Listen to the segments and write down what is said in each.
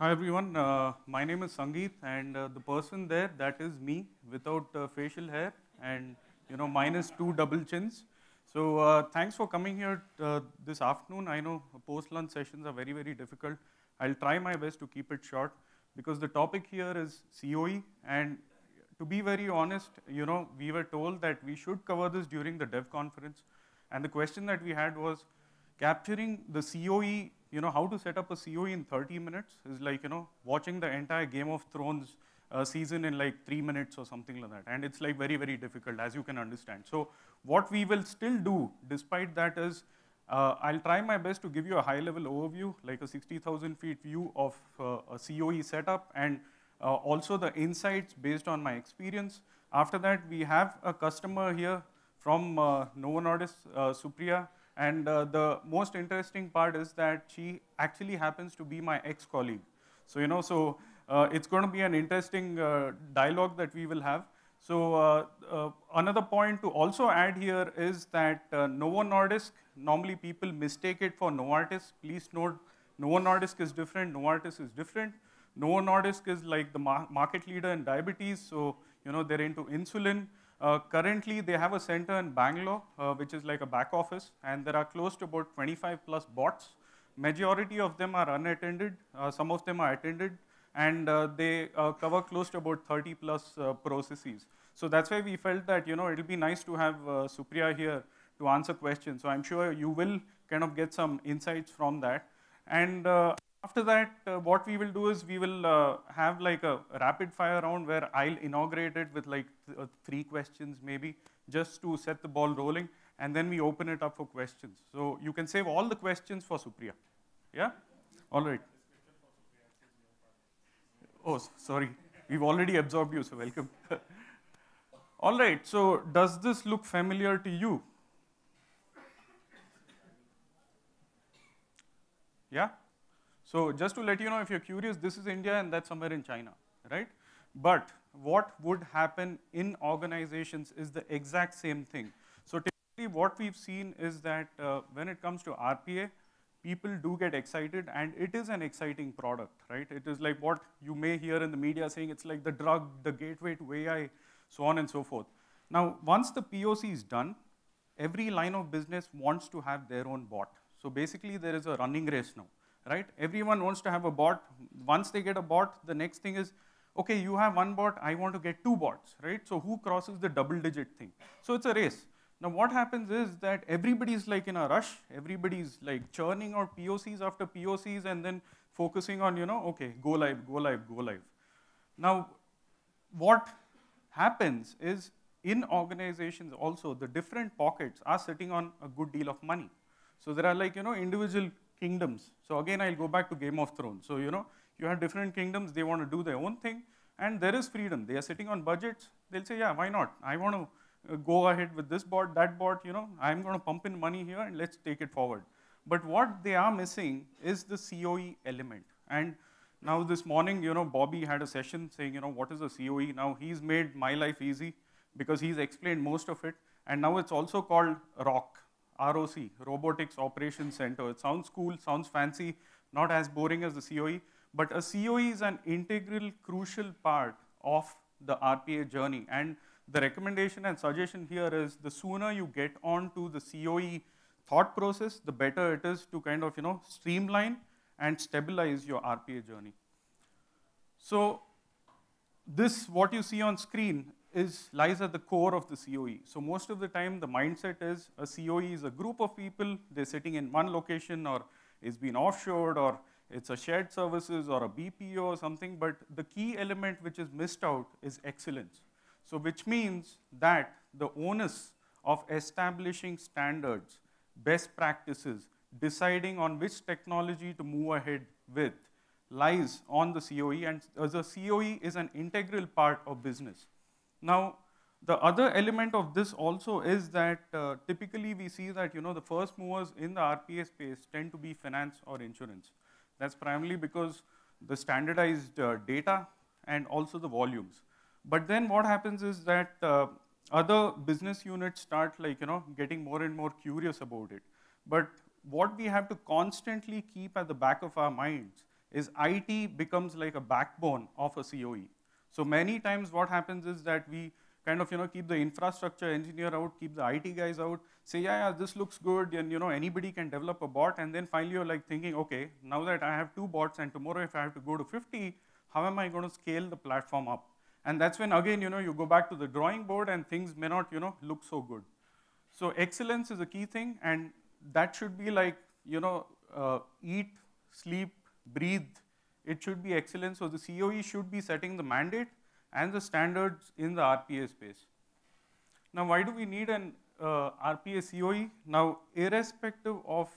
Hi everyone, my name is Sangeet and the person there, that is me without facial hair and minus two double chins. So thanks for coming here this afternoon. I know post-lunch sessions are very, very difficult. I'll try my best to keep it short because the topic here is COE, and to be very honest, we were told that we should cover this during the dev conference, and the question that we had was capturing the COE, how to set up a COE in 30 minutes is like, watching the entire Game of Thrones season in like 3 minutes or something like that. And it's like very, very difficult, as you can understand. So what we will still do, despite that, is I'll try my best to give you a high-level overview, like a 60,000 feet view of a COE setup, and also the insights based on my experience. After that, we have a customer here from Novo Nordisk, Supriya, and the most interesting part is that she actually happens to be my ex-colleague. So, it's going to be an interesting dialogue that we will have. So, another point to also add here is that Novo Nordisk, normally people mistake it for Novartis. Please note, Novo Nordisk is different, Novartis is different. Novo Nordisk is like the market leader in diabetes, so they're into insulin. Currently, they have a center in Bangalore, which is like a back office, and there are close to about 25 plus bots. Majority of them are unattended, some of them are attended, and they cover close to about 30 plus processes. So that's why we felt that it'll be nice to have Supriya here to answer questions. So I'm sure you will kind of get some insights from that. And after that, what we will do is we will have like a rapid fire round where I'll inaugurate it with like 3 questions maybe, just to set the ball rolling, and then we open it up for questions. So you can save all the questions for Supriya. Yeah? All right. Oh, sorry. We've already absorbed you, so welcome. All right, so does this look familiar to you? Yeah? So just to let you know, if you're curious, this is India and that's somewhere in China, right? But what would happen in organizations is the exact same thing. So typically what we've seen is that when it comes to RPA, people do get excited, and it is an exciting product, right? It is like what you may hear in the media saying it's like the drug, the gateway to AI, so on and so forth. Now, once the POC is done, every line of business wants to have their own bot. So basically, there is a running race now, right? Everyone wants to have a bot. Once they get a bot, the next thing is, okay, you have one bot, I want to get 2 bots, right? So who crosses the double-digit thing? So it's a race. Now what happens is that everybody's like in a rush, everybody's like churning out POCs after POCs and then focusing on, okay, go live, go live, go live. Now, what happens is in organizations also, the different pockets are sitting on a good deal of money. So there are like, individual kingdoms. So again, I'll go back to Game of Thrones. So, you have different kingdoms, they want to do their own thing, and there is freedom. They are sitting on budgets. They'll say, yeah, why not? I want to go ahead with this bot, that bot, I'm going to pump in money here and let's take it forward. But what they are missing is the COE element. And now this morning, Bobby had a session saying, what is a COE? Now he's made my life easy because he's explained most of it. And now it's also called ROC, ROC, Robotics Operations Center. It sounds cool, sounds fancy, not as boring as the COE, but a COE is an integral, crucial part of the RPA journey. And the recommendation and suggestion here is the sooner you get onto the COE thought process, the better it is to kind of, streamline and stabilize your RPA journey. So this, what you see on screen, lies at the core of the COE. So most of the time, the mindset is a COE is a group of people, they're sitting in one location, or it's been offshored, or it's a shared services, or a BPO or something, but the key element which is missed out is excellence. So which means that the onus of establishing standards, best practices, deciding on which technology to move ahead with, lies on the COE, and the COE is an integral part of business. Now, the other element of this also is that typically we see that the first movers in the RPA space tend to be finance or insurance. That's primarily because the standardized data and also the volumes. But then what happens is that other business units start like getting more and more curious about it. But what we have to constantly keep at the back of our minds is IT becomes like a backbone of a COE. So many times what happens is that we kind of keep the infrastructure engineer out, keep the IT guys out, say, yeah, this looks good, and anybody can develop a bot, and then finally you're like thinking, okay, now that I have 2 bots, and tomorrow if I have to go to 50, how am I going to scale the platform up? And that's when again, you go back to the drawing board and things may not, look so good. So excellence is a key thing, and that should be like, eat, sleep, breathe. It should be excellence. So the COE should be setting the mandate and the standards in the RPA space. Now, why do we need an RPA COE? Now, irrespective of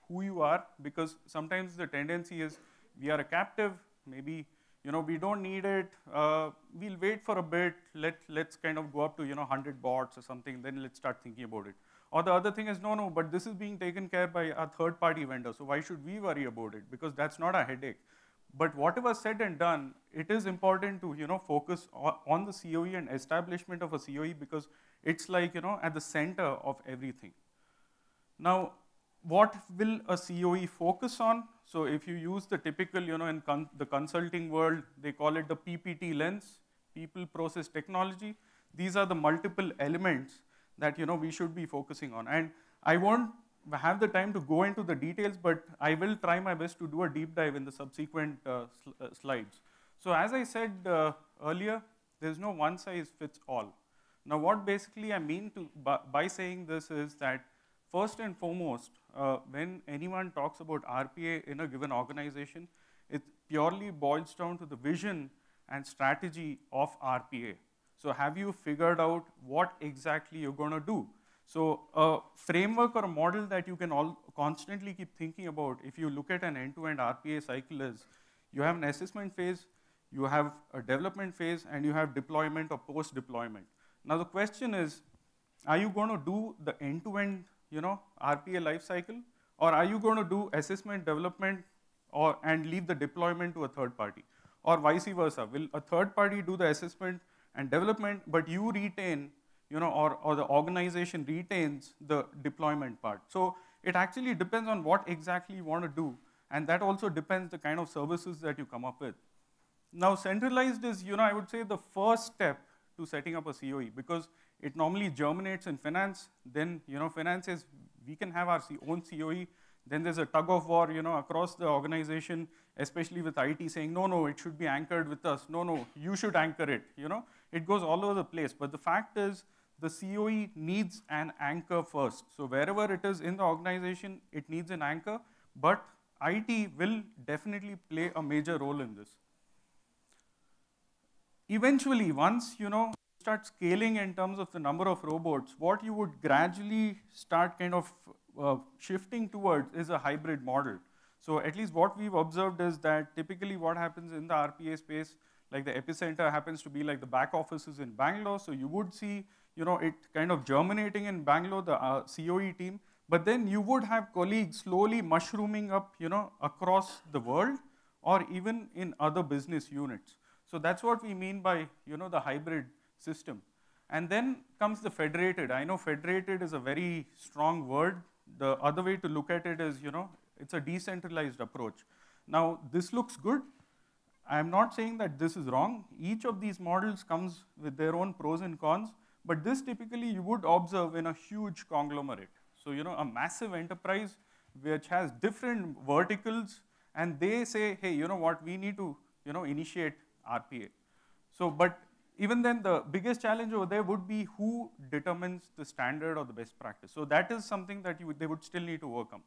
who you are, because sometimes the tendency is we are a captive, maybe we don't need it, we'll wait for a bit, let's kind of go up to 100 bots or something, then let's start thinking about it. Or the other thing is, no, but this is being taken care by a third-party vendor, so why should we worry about it? Because that's not a headache. But whatever said and done, it is important to focus on the COE and establishment of a COE, because it's like at the center of everything. Now, what will a COE focus on? So if you use the typical, in the consulting world, they call it the PPT lens, people, process, technology. These are the multiple elements that we should be focusing on. And I won't have the time to go into the details, but I will try my best to do a deep dive in the subsequent slides. So as I said earlier, there's no one size fits all. Now what basically I mean by saying this is that first and foremost, when anyone talks about RPA in a given organization, it purely boils down to the vision and strategy of RPA. So have you figured out what exactly you're going to do? So a framework or a model that you can all constantly keep thinking about, if you look at an end-to-end RPA cycle, is you have an assessment phase, you have a development phase, and you have deployment or post-deployment. Now the question is, are you going to do the end-to-end RPA lifecycle, or are you going to do assessment, development, and leave the deployment to a third party? Or vice versa, will a third party do the assessment and development, but you retain, or the organization retains the deployment part? So it actually depends on what exactly you want to do, and that also depends the kind of services that you come up with. Now centralized is, I would say, the first step to setting up a COE, because it normally germinates in finance. Then, finance says we can have our own COE. Then there's a tug of war, across the organization, especially with IT saying, no, it should be anchored with us. No, you should anchor it. It goes all over the place. But the fact is, the COE needs an anchor first. So wherever it is in the organization, it needs an anchor. But IT will definitely play a major role in this. Eventually, once start scaling in terms of the number of robots, what you would gradually start kind of shifting towards is a hybrid model. So at least what we've observed is that typically what happens in the RPA space, like the epicenter happens to be like the back offices in Bangalore. So you would see it kind of germinating in Bangalore, the COE team. But then you would have colleagues slowly mushrooming up across the world, or even in other business units. So that's what we mean by the hybrid system. And then comes the federated. I know federated is a very strong word. The other way to look at it is, it's a decentralized approach. Now, this looks good. I'm not saying that this is wrong. Each of these models comes with their own pros and cons, but this typically you would observe in a huge conglomerate. So, a massive enterprise which has different verticals, and they say, hey, you know what, we need to, initiate RPA. So, but even then, the biggest challenge over there would be who determines the standard or the best practice. So that is something that they would still need to work on.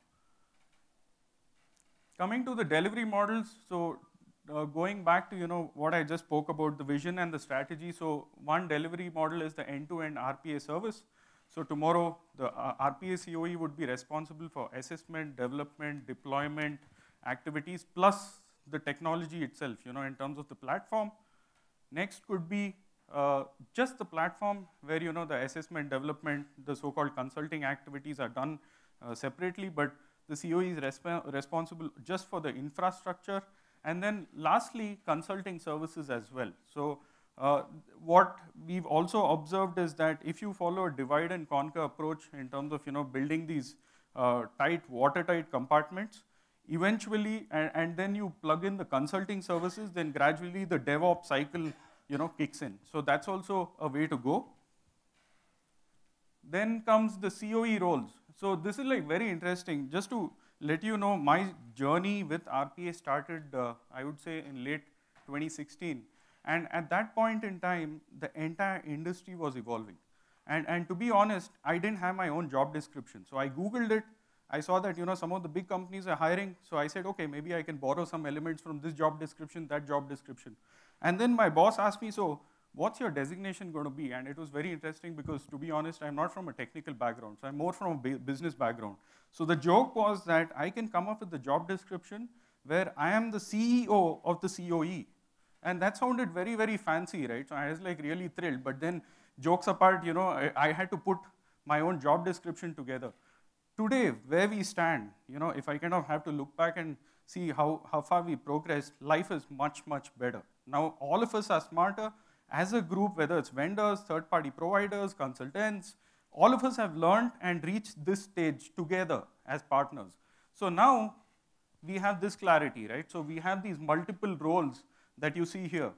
Coming to the delivery models, so going back to what I just spoke about, the vision and the strategy. So one delivery model is the end-to-end RPA service. So tomorrow, the RPA COE would be responsible for assessment, development, deployment activities, plus the technology itself, in terms of the platform. Next could be just the platform where, the assessment, development, the so-called consulting activities are done separately, but the COE is responsible just for the infrastructure. And then lastly, consulting services as well. So what we've also observed is that if you follow a divide and conquer approach in terms of, building these tight, watertight compartments, Eventually, and then you plug in the consulting services, then gradually the DevOps cycle, kicks in. So that's also a way to go. Then comes the COE roles. So this is like very interesting. Just to let you know, my journey with RPA started, I would say, in late 2016. And at that point in time, the entire industry was evolving. And to be honest, I didn't have my own job description. So I Googled it. I saw that some of the big companies are hiring. So I said, okay, maybe I can borrow some elements from this job description, that job description. And then my boss asked me, so what's your designation going to be? And it was very interesting because, to be honest, I'm not from a technical background. So I'm more from a business background. So the joke was that I can come up with the job description where I am the CEO of the COE. And that sounded very, very fancy, right? So I was like really thrilled. But then, jokes apart, I had to put my own job description together. Today, where we stand, if I kind of have to look back and see how far we progressed, life is much, much better. Now, all of us are smarter as a group, whether it's vendors, third-party providers, consultants, all of us have learned and reached this stage together as partners. So now, we have this clarity, right? So we have these multiple roles that you see here.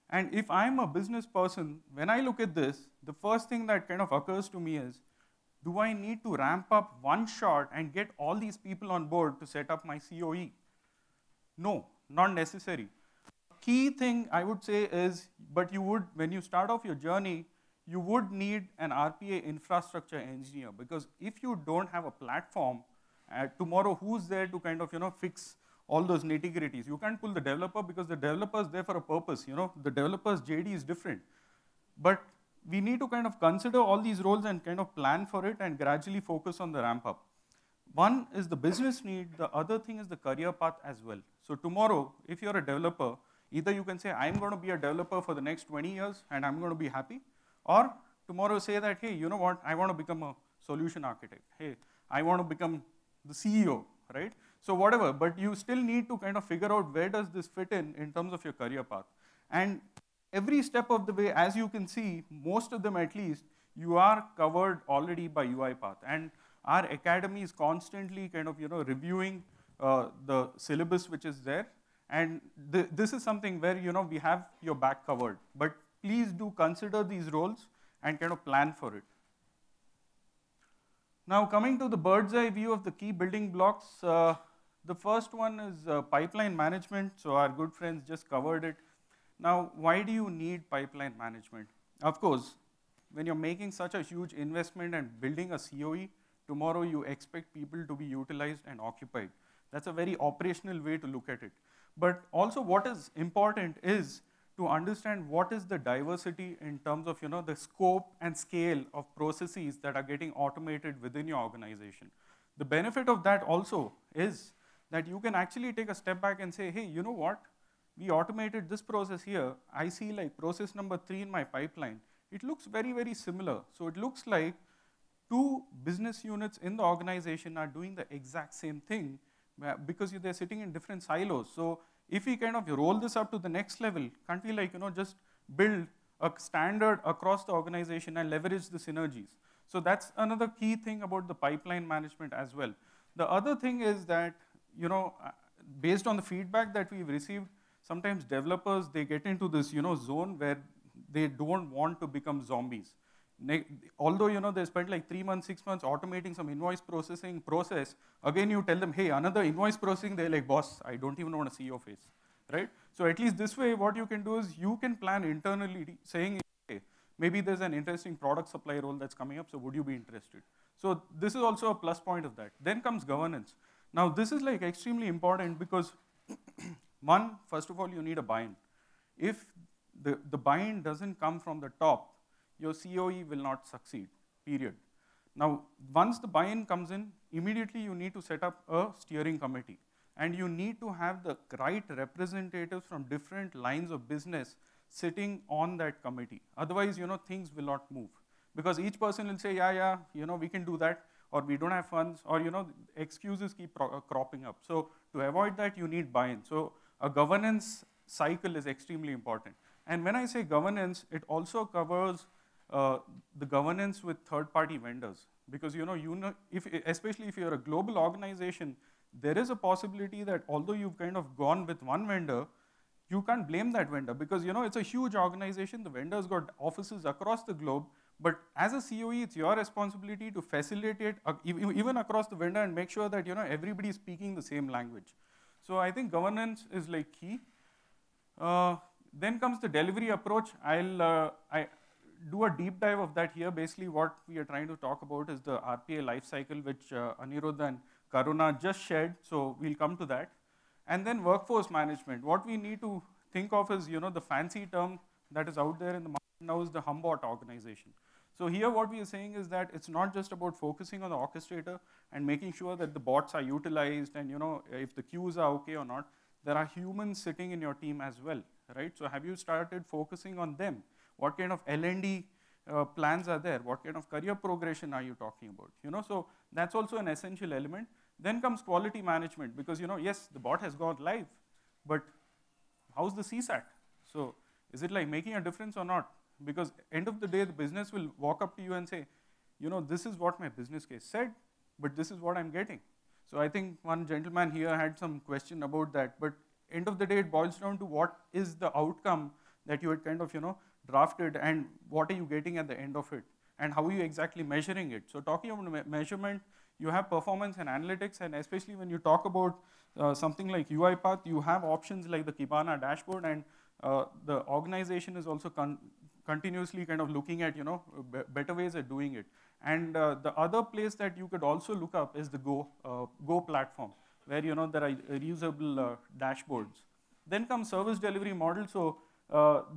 And if I'm a business person, when I look at this, the first thing that kind of occurs to me is, do I need to ramp up one shot and get all these people on board to set up my COE? No, not necessary. Key thing I would say is, but you would, when you start off your journey, you would need an RPA infrastructure engineer, because if you don't have a platform, tomorrow who's there to kind of fix all those nitty-gritties? You can't pull the developer because the developer is there for a purpose. The developer's JD is different. But we need to kind of consider all these roles and kind of plan for it and gradually focus on the ramp up. One is the business need, the other thing is the career path as well. So tomorrow, if you're a developer, either you can say, I'm going to be a developer for the next 20 years and I'm going to be happy, or tomorrow say that, hey, you know what, I want to become a solution architect. Hey, I want to become the CEO, right? So whatever, but you still need to kind of figure out where does this fit in terms of your career path. And every step of the way, as you can see, most of them at least, you are covered already by UiPath. And our academy is constantly kind of reviewing the syllabus which is there. And this is something where we have your back covered. But please do consider these roles and kind of plan for it. Now coming to the bird's eye view of the key building blocks, the first one is pipeline management. So our good friends just covered it. Now, why do you need pipeline management? Of course, when you're making such a huge investment and building a COE, tomorrow you expect people to be utilized and occupied. That's a very operational way to look at it. But also what is important is to understand what is the diversity in terms of the scope and scale of processes that are getting automated within your organization. The benefit of that also is that you can actually take a step back and say, hey, you know what? We automated this process here. I see like process number 3 in my pipeline. It looks very, very similar. So it looks like 2 business units in the organization are doing the exact same thing because they're sitting in different silos. So if we kind of roll this up to the next level, can't we like, just build a standard across the organization and leverage the synergies? So that's another key thing about the pipeline management as well. The other thing is that, based on the feedback that we've received, sometimes developers, they get into this, zone where they don't want to become zombies. Although, they spent like 3 months, 6 months automating some invoice processing process, again you tell them, hey, another invoice processing, they're like, boss, I don't even want to see your face, right? So at least this way, what you can do is you can plan internally saying, hey, maybe there's an interesting product supply role that's coming up, so would you be interested? So this is also a plus point of that. Then comes governance. Now this is like extremely important because one, first of all, you need a buy-in. If the buy-in doesn't come from the top, your COE will not succeed, period. Now, once the buy-in comes in, immediately you need to set up a steering committee. And you need to have the right representatives from different lines of business sitting on that committee. Otherwise, things will not move. Because each person will say, yeah, we can do that, or we don't have funds, or, excuses keep cropping up. So to avoid that, you need buy-in. So a governance cycle is extremely important. And when I say governance, it also covers the governance with third-party vendors. because especially if you're a global organization, there is a possibility that although you've kind of gone with one vendor, you can't blame that vendor because it's a huge organization. The vendor's got offices across the globe, but as a COE, it's your responsibility to facilitate even across the vendor and make sure that everybody is speaking the same language. So I think governance is like key. Then comes the delivery approach. I do a deep dive of that here. Basically, what we are trying to talk about is the RPA lifecycle, which Anirudh and Karuna just shared. So we'll come to that. And then workforce management. What we need to think of is, the fancy term that is out there in the market now is the HumBot organization. So here what we are saying is that it's not just about focusing on the orchestrator and making sure that the bots are utilized and if the queues are okay or not. There are humans sitting in your team as well, right? So have you started focusing on them? What kind of L&D plans are there? What kind of career progression are you talking about? So that's also an essential element. Then comes quality management because, yes, the bot has gone live, but how's the CSAT? So is it like making a difference or not? Because end of the day, the business will walk up to you and say, this is what my business case said, but this is what I'm getting. So I think one gentleman here had some question about that, but end of the day, it boils down to what is the outcome that you had kind of, drafted and what are you getting at the end of it and how are you exactly measuring it. So talking about measurement, you have performance and analytics, and especially when you talk about something like UiPath, you have options like the Kibana dashboard, and the organization is also continuously kind of looking at better ways of doing it. And the other place that you could also look up is the Go platform, where there are reusable dashboards. Then comes service delivery model. So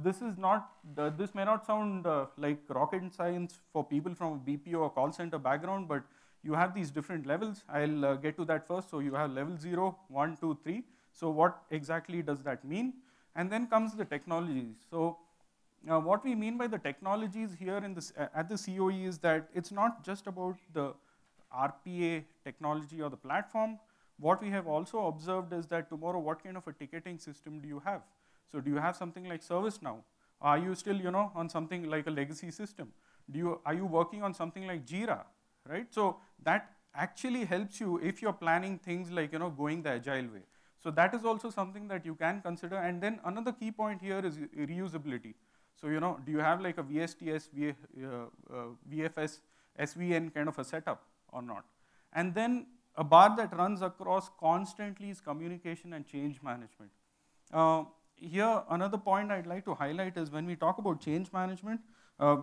this may not sound like rocket science for people from a BPO or call center background, but you have these different levels. I'll get to that first. So you have level 0, 1, 2, 3. So what exactly does that mean? And then comes the technologies. So what we mean by the technologies here at the COE is that it's not just about the RPA technology or the platform. What we have also observed is that tomorrow, what kind of a ticketing system do you have? So do you have something like ServiceNow? Are you still on something like a legacy system? Are you working on something like Jira, right? So that actually helps you if you're planning things like going the agile way. So that is also something that you can consider. And then another key point here is reusability. So do you have like a VSTS, VFS, SVN kind of a setup or not? And then a bar that runs across constantly is communication and change management. Here, another point I'd like to highlight is when we talk about change management,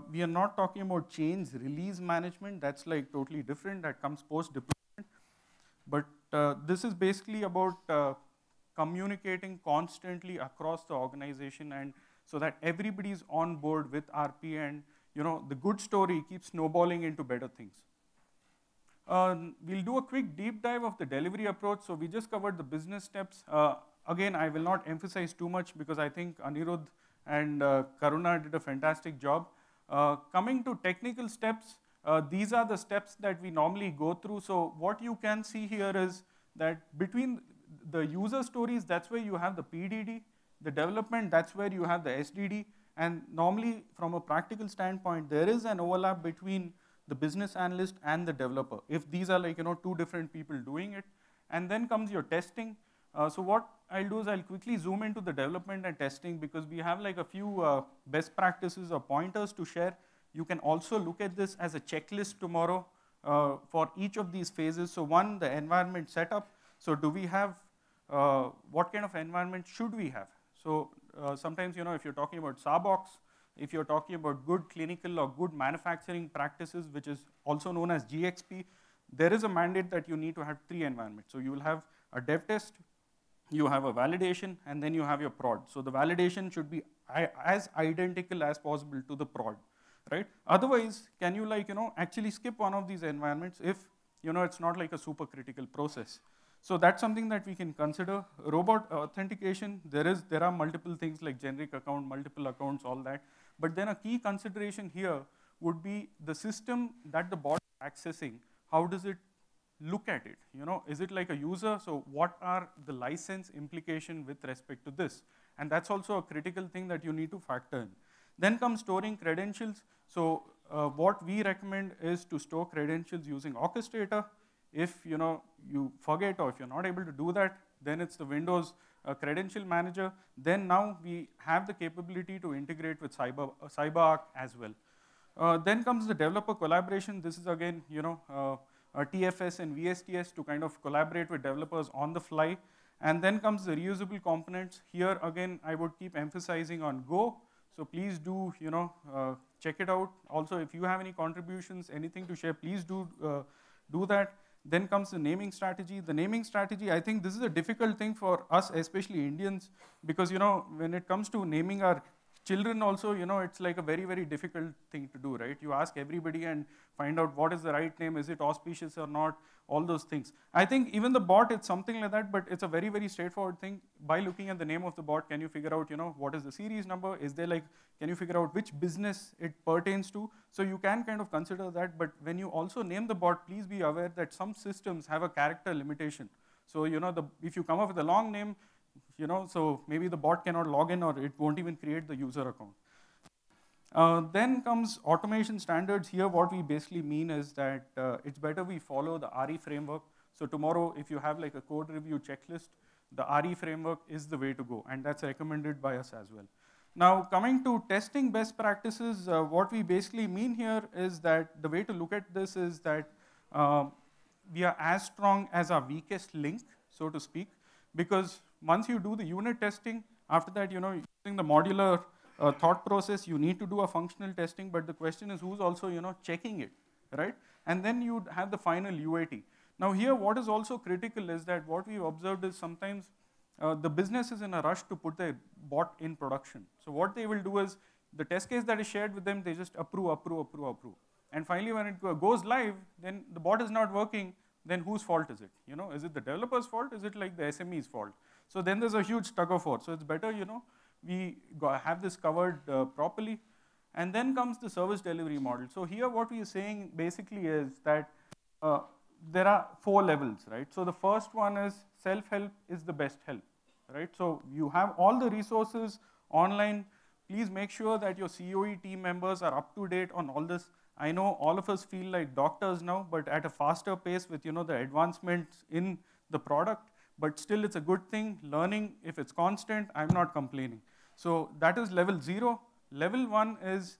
we are not talking about change release management. That's like totally different. That comes post-deployment. But this is basically about communicating constantly across the organization, and so that everybody is on board with RPA, and the good story keeps snowballing into better things. We'll do a quick deep dive of the delivery approach. So we just covered the business steps. Again, I will not emphasize too much because I think Anirudh and Karuna did a fantastic job. Coming to technical steps, these are the steps that we normally go through. So what you can see here is that between the user stories, that's where you have the PDD, the development, that's where you have the SDD, and normally from a practical standpoint, there is an overlap between the business analyst and the developer, if these are like two different people doing it. And then comes your testing. So what I'll do is I'll quickly zoom into the development and testing because we have like a few best practices or pointers to share. You can also look at this as a checklist tomorrow for each of these phases. So one, the environment setup. So do we have, what kind of environment should we have? So sometimes, if you're talking about SABOX, if you're talking about good clinical or good manufacturing practices, which is also known as GXP, there is a mandate that you need to have 3 environments. So you will have a dev test, you have a validation, and then you have your prod. So the validation should be as identical as possible to the prod, right? Otherwise, can you actually skip one of these environments if it's not like a super critical process? So that's something that we can consider. Robot authentication, there are multiple things like generic account, multiple accounts, all that. But then a key consideration here would be the system that the bot is accessing. How does it look at it? Is it like a user? So what are the license implication with respect to this? And that's also a critical thing that you need to factor in. Then comes storing credentials. So what we recommend is to store credentials using Orchestrator. If you forget or if you're not able to do that, then it's the Windows Credential Manager. Then now we have the capability to integrate with CyberArk as well. Then comes the developer collaboration. This is again, TFS and VSTS to kind of collaborate with developers on the fly. And then comes the reusable components. Here again, I would keep emphasizing on Go. So please do, check it out. Also, if you have any contributions, anything to share, please do that. Then comes the naming strategy. The naming strategy, I think this is a difficult thing for us, especially Indians, because when it comes to naming our children also, it's like a very, very difficult thing to do, right? You ask everybody and find out what is the right name, is it auspicious or not, all those things. I think even the bot, it's something like that, but it's a very, very straightforward thing. By looking at the name of the bot, can you figure out, what is the series number? Is there can you figure out which business it pertains to? So you can kind of consider that, but when you also name the bot, please be aware that some systems have a character limitation. So, if you come up with a long name, so maybe the bot cannot log in or it won't even create the user account. Then comes automation standards. Here what we basically mean is that it's better we follow the RE framework. So tomorrow if you have like a code review checklist, the RE framework is the way to go, and that's recommended by us as well. Now coming to testing best practices, what we basically mean here is that the way to look at this is that we are as strong as our weakest link, so to speak, because once you do the unit testing, after that, using the modular thought process, you need to do a functional testing, but the question is who's also, checking it, right? And then you have the final UAT. Now here, what is also critical is that what we've observed is sometimes the business is in a rush to put their bot in production. So what they will do is, the test case that is shared with them, they just approve. And finally, when it goes live, then the bot is not working, then whose fault is it? Is it the developer's fault? Is it like the SME's fault? So then there's a huge tug of war. So it's better, we have this covered properly. And then comes the service delivery model. So here what we are saying basically is that there are 4 levels, right? So the first one is self-help is the best help, right? So you have all the resources online. Please make sure that your COE team members are up to date on all this. I know all of us feel like doctors now, but at a faster pace with the advancements in the product, but still it's a good thing. Learning, if it's constant, I'm not complaining. So that is level 0. Level 1 is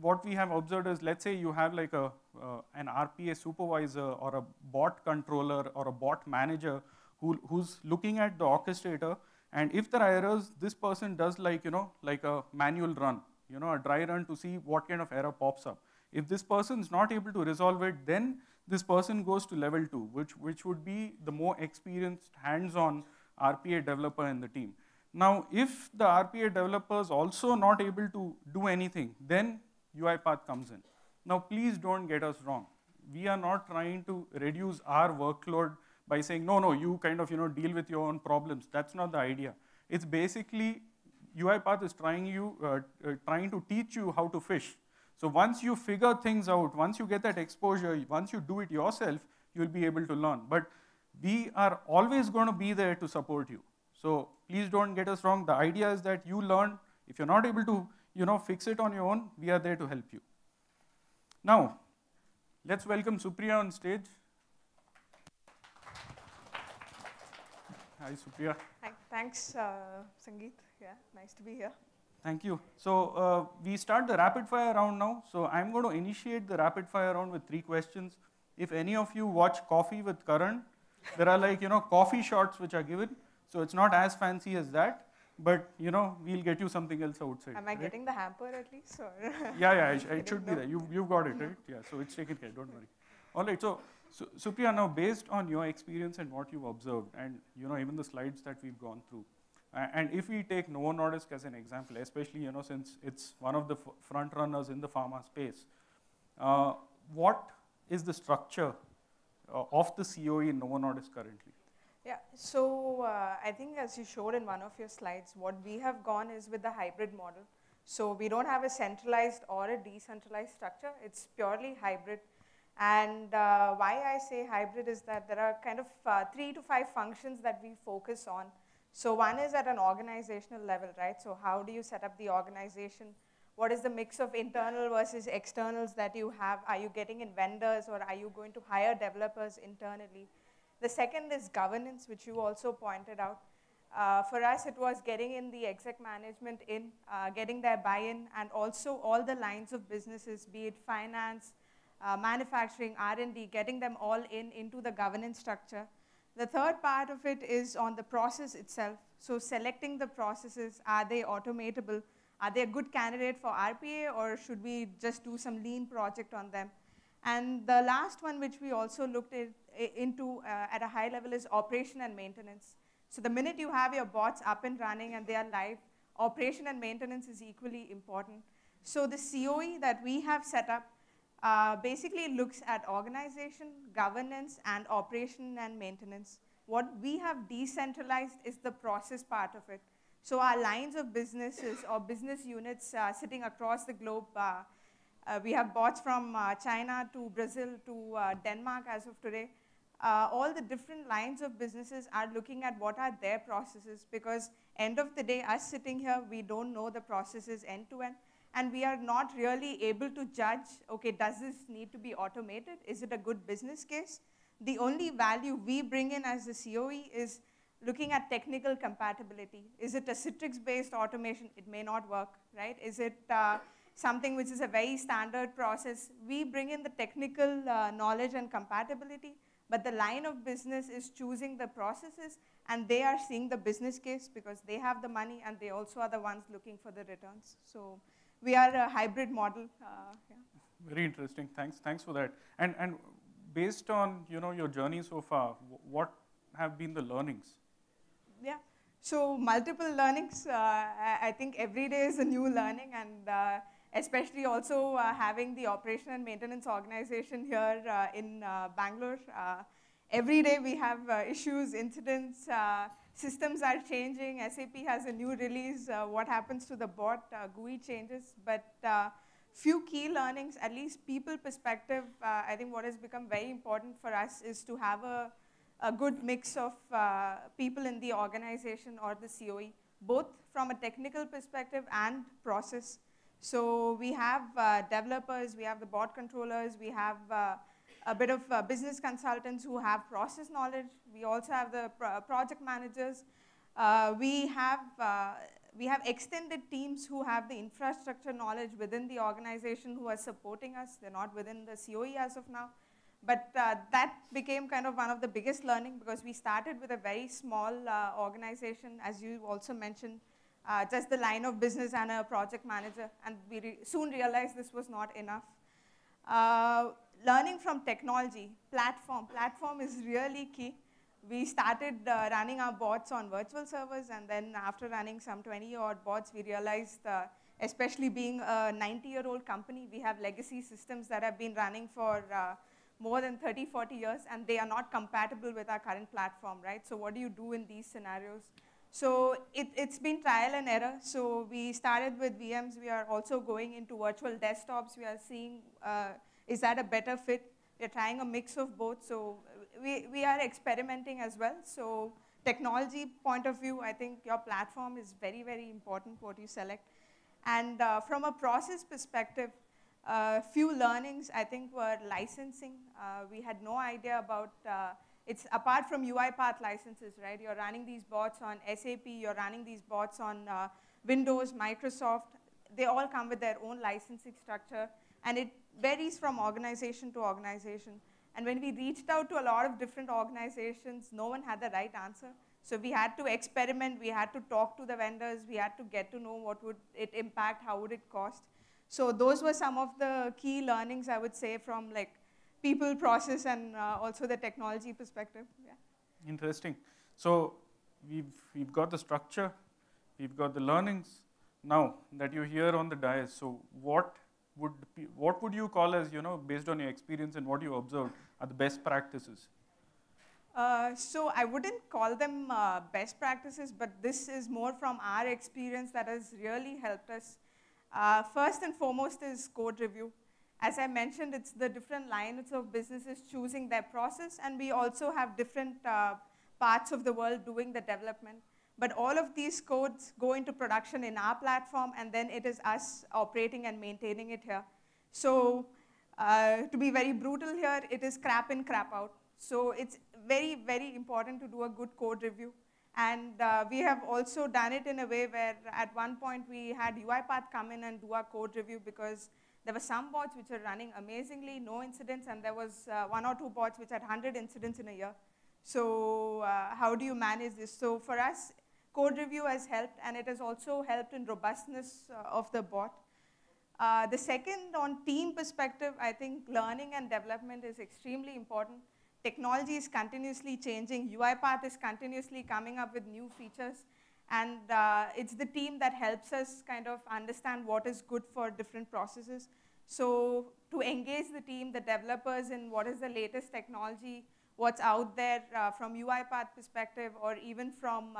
what we have observed is, let's say you have like an RPA supervisor or a bot controller or a bot manager who's looking at the orchestrator, and if there are errors, this person does like a manual run, a dry run to see what kind of error pops up. If this person is not able to resolve it, then this person goes to level 2, which would be the more experienced hands-on RPA developer in the team. Now, if the RPA developer is also not able to do anything, then UiPath comes in. Now, please don't get us wrong. We are not trying to reduce our workload by saying, no, you kind of deal with your own problems. That's not the idea. It's basically UiPath is trying to teach you how to fish. So once you figure things out, once you get that exposure, once you do it yourself, you'll be able to learn. But we are always going to be there to support you. So please don't get us wrong. The idea is that you learn. If you're not able to fix it on your own, we are there to help you. Now, let's welcome Supriya on stage. Hi, Supriya. Hi. Thanks, Sangeet. Yeah, nice to be here. Thank you. So we start the rapid fire round now. So I'm going to initiate the rapid fire round with 3 questions. If any of you watch Coffee with Karan, there are like, coffee shots which are given. So it's not as fancy as that, but we'll get you something else outside. Am I getting the hamper at least? Or yeah, it should be there. You've got it, right? Yeah, so it's taken care, don't worry. All right, so Supriya, now based on your experience and what you've observed, and even the slides that we've gone through, and if we take Novo Nordisk as an example, especially since it's one of the front runners in the pharma space, what is the structure of the COE in Novo Nordisk currently? Yeah, so I think as you showed in one of your slides, what we have gone is with the hybrid model. So we don't have a centralized or a decentralized structure. It's purely hybrid. And why I say hybrid is that there are kind of 3 to 5 functions that we focus on. So one is at an organizational level, right? So how do you set up the organization? What is the mix of internal versus externals that you have? Are you getting in vendors, or are you going to hire developers internally? The second is governance, which you also pointed out. For us, it was getting in the exec management getting their buy-in, and also all the lines of businesses, be it finance, manufacturing, R&D, getting them all into the governance structure. The third part of it is on the process itself. So selecting the processes, are they automatable? Are they a good candidate for RPA, or should we just do some lean project on them? And the last one, which we also looked into at a high level, is operation and maintenance. So the minute you have your bots up and running and they are live, operation and maintenance is equally important. So the COE that we have set up basically looks at organization, governance, and operation and maintenance. What we have decentralized is the process part of it. So our lines of businesses or business units sitting across the globe, we have bots from China to Brazil to Denmark as of today. All the different lines of businesses are looking at what are their processes, because end of the day, us sitting here, we don't know the processes end to end, and we are not really able to judge, okay, does this need to be automated? Is it a good business case? The only value we bring in as the COE is looking at technical compatibility. Is it a Citrix-based automation? It may not work, right? Is it something which is a very standard process? We bring in the technical knowledge and compatibility, but the line of business is choosing the processes, and they are seeing the business case because they have the money, and they also are the ones looking for the returns. So we are a hybrid model. Yeah. Very interesting. Thanks for that. And based on your journey so far, what have been the learnings? Yeah. So multiple learnings. I think every day is a new learning, and especially also having the operation and maintenance organization here in Bangalore. Every day we have issues, incidents, systems are changing. SAP has a new release. What happens to the bot? GUI changes. But few key learnings, at least people perspective, I think what has become very important for us is to have a good mix of people in the organization or the COE, both from a technical perspective and process. So we have developers, we have the bot controllers, we have a bit of business consultants who have process knowledge. We also have the project managers. We have extended teams who have the infrastructure knowledge within the organization who are supporting us. They're not within the COE as of now. But that became kind of one of the biggest learning, because we started with a very small organization, as you also mentioned, just the line of business and a project manager, and we soon realized this was not enough. Learning from technology, platform is really key. We started running our bots on virtual servers, and then after running some 20-odd bots, we realized, especially being a 90-year-old company, we have legacy systems that have been running for more than 30, 40 years, and they are not compatible with our current platform, right? So what do you do in these scenarios? So it's been trial and error. So we started with VMs. We are also going into virtual desktops. We are seeing, is that a better fit? We're trying a mix of both. So we are experimenting as well. So technology point of view, I think your platform is very, very important, what you select. And from a process perspective, few learnings, I think, were licensing. We had no idea about, it's apart from UiPath licenses, right? You're running these bots on SAP, you're running these bots on Windows, Microsoft. They all come with their own licensing structure, and it varies from organization to organization. And when we reached out to a lot of different organizations, no one had the right answer. So we had to experiment, we had to talk to the vendors, we had to get to know what would it impact, how would it cost. So those were some of the key learnings, I would say, from like people, process, and also the technology perspective. Yeah. Interesting. So we've got the structure, we've got the learnings. Now that you're here on the dais, so what would you call as, based on your experience and what you observed, are the best practices? So I wouldn't call them best practices, but this is more from our experience that has really helped us. First and foremost is code review. As I mentioned, it's the different lines of businesses choosing their process, and we also have different parts of the world doing the development. But all of these codes go into production in our platform, and then it is us operating and maintaining it here. So to be very brutal here, it is crap in, crap out. So it's very, very important to do a good code review. And we have also done it in a way where at one point we had UiPath come in and do our code review, because there were some bots which were running amazingly, no incidents, and there was 1 or 2 bots which had 100 incidents in a year. So how do you manage this? So for us, code review has helped, and it has also helped in robustness of the bot. The second, on team perspective, I think learning and development is extremely important. Technology is continuously changing. UiPath is continuously coming up with new features. And it's the team that helps us kind of understand what is good for different processes. So to engage the team, the developers, in what is the latest technology, what's out there from UiPath perspective, or even from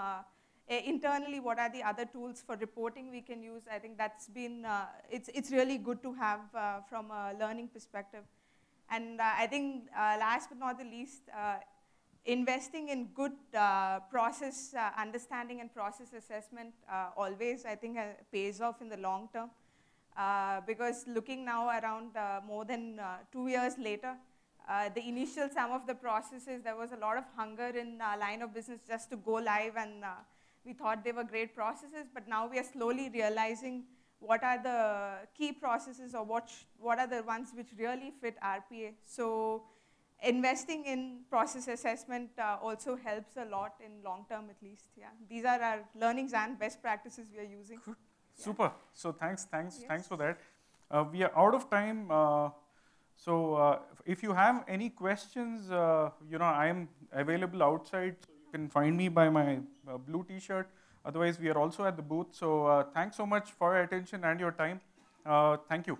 internally, what are the other tools for reporting we can use. I think that's been, it's really good to have from a learning perspective. And I think last but not the least, investing in good process understanding and process assessment always, I think, pays off in the long term. Because looking now around more than 2 years later, the initial some of the processes, there was a lot of hunger in line of business just to go live, and we thought they were great processes, but now we are slowly realizing what are the key processes, or what are the ones which really fit RPA. So investing in process assessment also helps a lot in long term, at least. Yeah, these are our learnings and best practices we are using. Good. Yeah. Super. So thanks for that. We are out of time. So if you have any questions, I am available outside. So you can find me by my blue T-shirt. Otherwise, we are also at the booth. So thanks so much for your attention and your time. Thank you.